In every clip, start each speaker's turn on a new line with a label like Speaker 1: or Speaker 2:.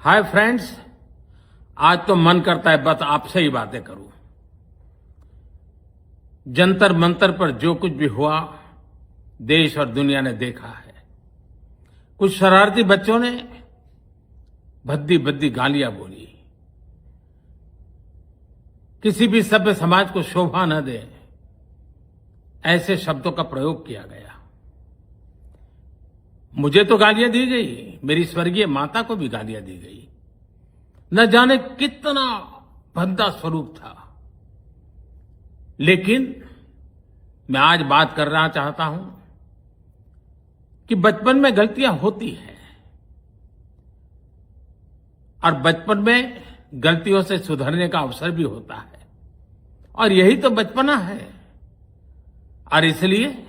Speaker 1: Hi friends. आज तो मन करता है बस आपसे ही बातें करूं। जंतर मंतर पर जो कुछ भी हुआ देश और दुनिया ने देखा है। कुछ शरारती बच्चों ने भद्दी भद्दी गालियां बोली। किसी भी सभ्य समाज को शोभा न दे ऐसे शब्दों का प्रयोग किया गया। मुझे तो गालियां दी गई, मेरी स्वर्गीय माता को भी गालियां दी गई। न जाने कितना भद्दा स्वरूप था। लेकिन मैं आज बात करना चाहता हूं कि बचपन में गलतियां होती हैं और बचपन में गलतियों से सुधरने का अवसर भी होता है और यही तो बचपना है। और इसलिए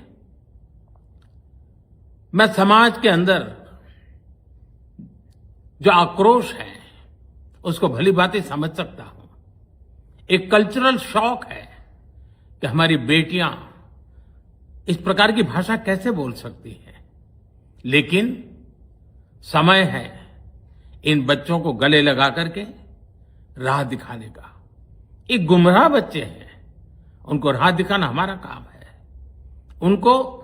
Speaker 1: मैं समाज के अंदर जो आक्रोश है उसको भली भांति समझ सकता हूं। एक कल्चरल शॉक है कि हमारी बेटियां इस प्रकार की भाषा कैसे बोल सकती हैं। लेकिन समय है इन बच्चों को गले लगा करके राह दिखाने का। एक गुमराह बच्चे हैं, उनको राह दिखाना हमारा काम है। उनको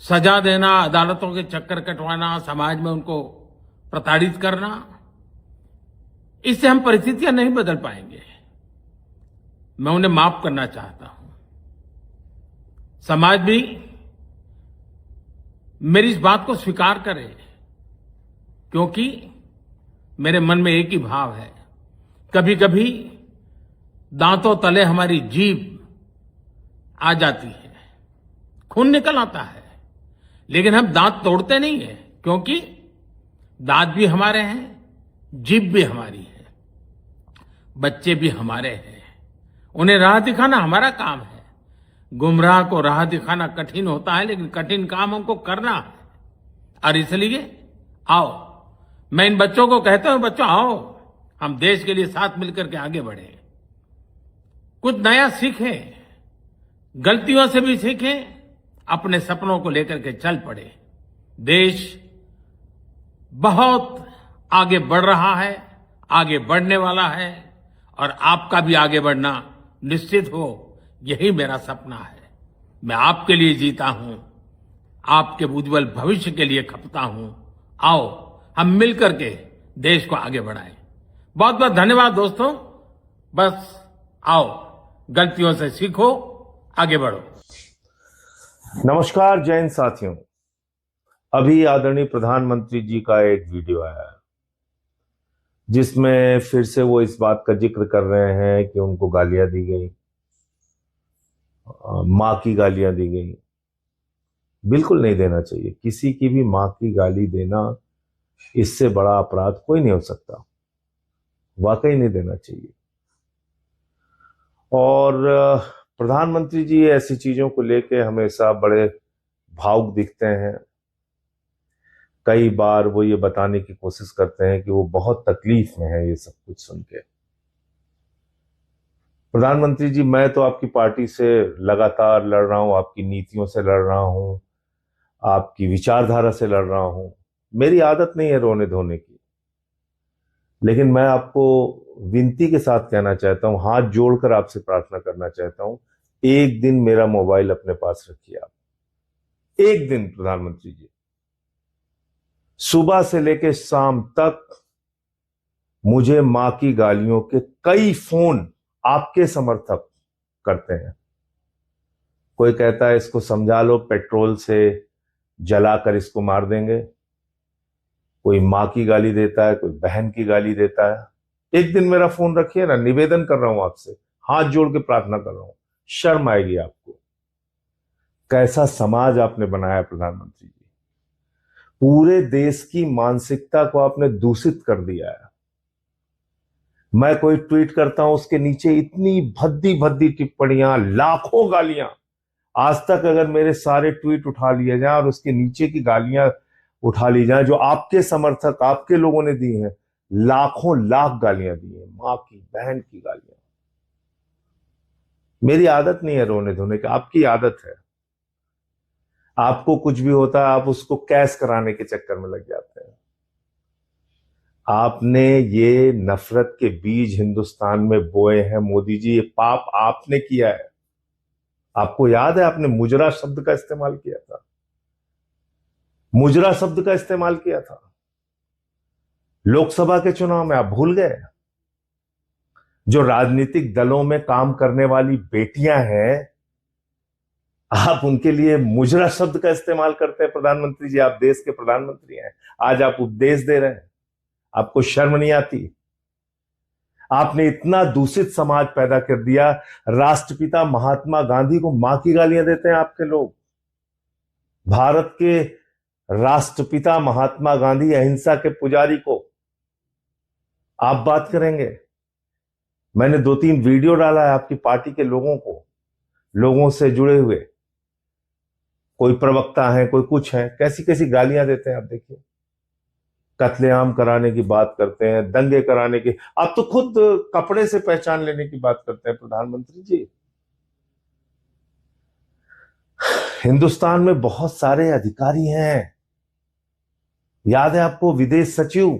Speaker 1: सजा देना, अदालतों के चक्कर कटवाना, समाज में उनको प्रताड़ित करना, इससे हम परिस्थितियां नहीं बदल पाएंगे। मैं उन्हें माफ करना चाहता हूं। समाज भी मेरी इस बात को स्वीकार करे, क्योंकि मेरे मन में एक ही भाव है। कभी कभी दांतों तले हमारी जीभ आ जाती है, खून निकल आता है, लेकिन हम दांत तोड़ते नहीं है, क्योंकि दांत भी हमारे हैं, जीभ भी हमारी है, बच्चे भी हमारे हैं। उन्हें राह दिखाना हमारा काम है। गुमराह को राह दिखाना कठिन होता है, लेकिन कठिन काम हमको करना है। और इसलिए आओ, मैं इन बच्चों को कहता हूं, बच्चों आओ, हम देश के लिए साथ मिलकर के आगे बढ़े, कुछ नया सीखें, गलतियों से भी सीखें, अपने सपनों को लेकर के चल पड़े। देश बहुत आगे बढ़ रहा है, आगे बढ़ने वाला है, और आपका भी आगे बढ़ना निश्चित हो, यही मेरा सपना है। मैं आपके लिए जीता हूं, आपके उज्जवल भविष्य के लिए खपता हूं। आओ हम मिलकर के देश को आगे बढ़ाएं। बहुत बहुत धन्यवाद दोस्तों। बस आओ, गलतियों से सीखो, आगे बढ़ो।
Speaker 2: नमस्कार जय हिंद साथियों। अभी आदरणीय प्रधानमंत्री जी का एक वीडियो आया है जिसमें फिर से वो इस बात का जिक्र कर रहे हैं कि उनको गालियां दी गई, मां की गालियां दी गई। बिल्कुल नहीं देना चाहिए। किसी की भी मां की गाली देना, इससे बड़ा अपराध कोई नहीं हो सकता। वाकई नहीं देना चाहिए। और प्रधानमंत्री जी ऐसी चीजों को लेके हमेशा बड़े भावुक दिखते हैं। कई बार वो ये बताने की कोशिश करते हैं कि वो बहुत तकलीफ में है ये सब कुछ सुन के। प्रधानमंत्री जी, मैं तो आपकी पार्टी से लगातार लड़ रहा हूं, आपकी नीतियों से लड़ रहा हूं, आपकी विचारधारा से लड़ रहा हूं। मेरी आदत नहीं है रोने धोने की, लेकिन मैं आपको विनती के साथ कहना चाहता हूं, हाथ जोड़कर आपसे प्रार्थना करना चाहता हूं, एक दिन मेरा मोबाइल अपने पास रखिए आप। एक दिन प्रधानमंत्री जी, सुबह से लेकर शाम तक मुझे मां की गालियों के कई फोन आपके समर्थक करते हैं। कोई कहता है इसको समझा लो, पेट्रोल से जलाकर इसको मार देंगे। कोई मां की गाली देता है, कोई बहन की गाली देता है। एक दिन मेरा फोन रखिए ना। निवेदन कर रहा हूं आपसे, हाथ जोड़ के प्रार्थना कर रहा हूं। शर्म आएगी आपको। कैसा समाज आपने बनाया प्रधानमंत्री जी। पूरे देश की मानसिकता को आपने दूषित कर दिया है। मैं कोई ट्वीट करता हूं, उसके नीचे इतनी भद्दी भद्दी टिप्पणियां, लाखों गालियां। आज तक अगर मेरे सारे ट्वीट उठा लिए जाए और उसके नीचे की गालियां उठा ली जाए जो आपके समर्थक, आपके लोगों ने दी हैं, लाखों लाख गालियां दी हैं, मां की, बहन की गालियां। मेरी आदत नहीं है रोने धोने की, आपकी आदत है। आपको कुछ भी होता है आप उसको कैश कराने के चक्कर में लग जाते हैं। आपने ये नफरत के बीज हिंदुस्तान में बोए हैं मोदी जी। ये पाप आपने किया है। आपको याद है आपने मुजरा शब्द का इस्तेमाल किया था, मुजरा शब्द का इस्तेमाल किया था लोकसभा के चुनाव में। आप भूल गए? जो राजनीतिक दलों में काम करने वाली बेटियां हैं, आप उनके लिए मुजरा शब्द का इस्तेमाल करते हैं। प्रधानमंत्री जी, आप देश के प्रधानमंत्री हैं, आज आप उपदेश दे रहे हैं। आपको शर्म नहीं आती? आपने इतना दूषित समाज पैदा कर दिया। राष्ट्रपिता महात्मा गांधी को मां की गालियां देते हैं आपके लोग। भारत के राष्ट्रपिता महात्मा गांधी, अहिंसा के पुजारी को आप बात करेंगे? मैंने 2-3 वीडियो डाला है आपकी पार्टी के लोगों से जुड़े हुए। कोई प्रवक्ता है, कोई कुछ है, कैसी कैसी गालियां देते हैं आप देखिए। कत्लेआम कराने की बात करते हैं, दंगे कराने की। आप तो खुद कपड़े से पहचान लेने की बात करते हैं प्रधानमंत्री जी। हिंदुस्तान में बहुत सारे अधिकारी हैं। याद है आपको विदेश सचिव,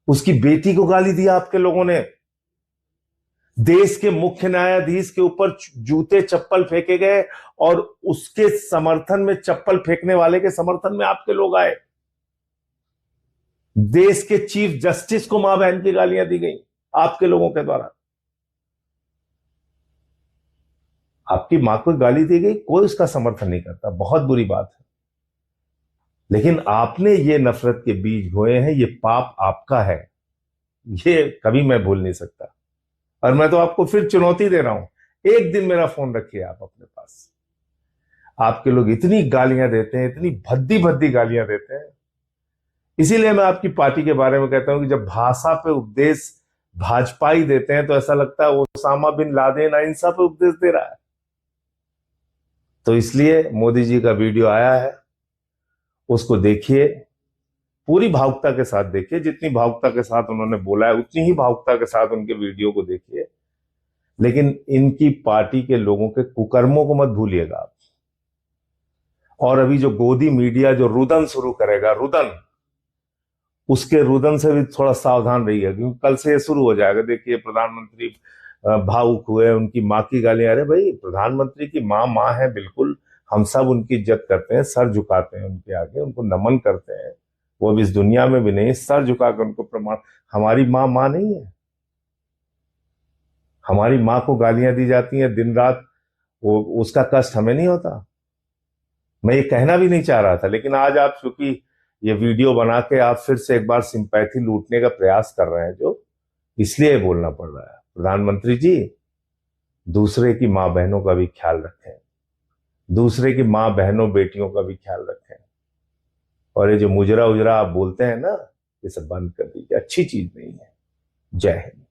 Speaker 2: उसकी बेटी को गाली दिया आपके लोगों ने। देश के मुख्य न्यायाधीश के ऊपर जूते चप्पल फेंके गए और उसके समर्थन में, चप्पल फेंकने वाले के समर्थन में आपके लोग आए। देश के चीफ जस्टिस को मां बहन की गालियां दी गई आपके लोगों के द्वारा। आपकी मां को गाली दी गई, कोई उसका समर्थन नहीं करता, बहुत बुरी बात है। लेकिन आपने ये नफरत के बीज बोए हैं, ये पाप आपका है, ये कभी मैं भूल नहीं सकता। और मैं तो आपको फिर चुनौती दे रहा हूं, एक दिन मेरा फोन रखिए आप अपने पास। आपके लोग इतनी गालियां देते हैं, इतनी भद्दी भद्दी गालियां देते हैं। इसीलिए मैं आपकी पार्टी के बारे में कहता हूं कि जब भाषा पे उपदेश भाजपाई देते हैं तो ऐसा लगता है ओसामा बिन लादेन अहिंसा पे उपदेश दे रहा है। तो इसलिए मोदी जी का वीडियो आया है, उसको देखिए, पूरी भावुकता के साथ देखिए। जितनी भावुकता के साथ उन्होंने बोला है उतनी ही भावुकता के साथ उनके वीडियो को देखिए। लेकिन इनकी पार्टी के लोगों के कुकर्मों को मत भूलिएगा आप। और अभी जो गोदी मीडिया जो रुदन शुरू करेगा, रुदन, उसके रुदन से भी थोड़ा सावधान रहिएगा, क्योंकि कल से ये शुरू हो जाएगा। देखिए प्रधानमंत्री भावुक हुए, उनकी मां की गालियां। अरे भाई, प्रधानमंत्री की मां है, बिल्कुल हम सब उनकी इज्जत करते हैं, सर झुकाते हैं उनके आगे, उनको नमन करते हैं। वो अब इस दुनिया में भी नहीं, सर झुकाकर उनको प्रमाण। हमारी मां नहीं है। हमारी मां को गालियां दी जाती हैं दिन रात, वो उसका कष्ट हमें नहीं होता। मैं ये कहना भी नहीं चाह रहा था, लेकिन आज आप चूंकि ये वीडियो बना के आप फिर से एक बार सिंपैथी लूटने का प्रयास कर रहे हैं, जो इसलिए बोलना पड़ रहा है। प्रधानमंत्री जी, दूसरे की मां बहनों का भी ख्याल रखें, दूसरे की मां बहनों बेटियों का भी ख्याल रखें। और ये जो मुजरा उजरा आप बोलते हैं ना, ये सब बंद कर दीजिए, अच्छी चीज नहीं है। जय हिंद।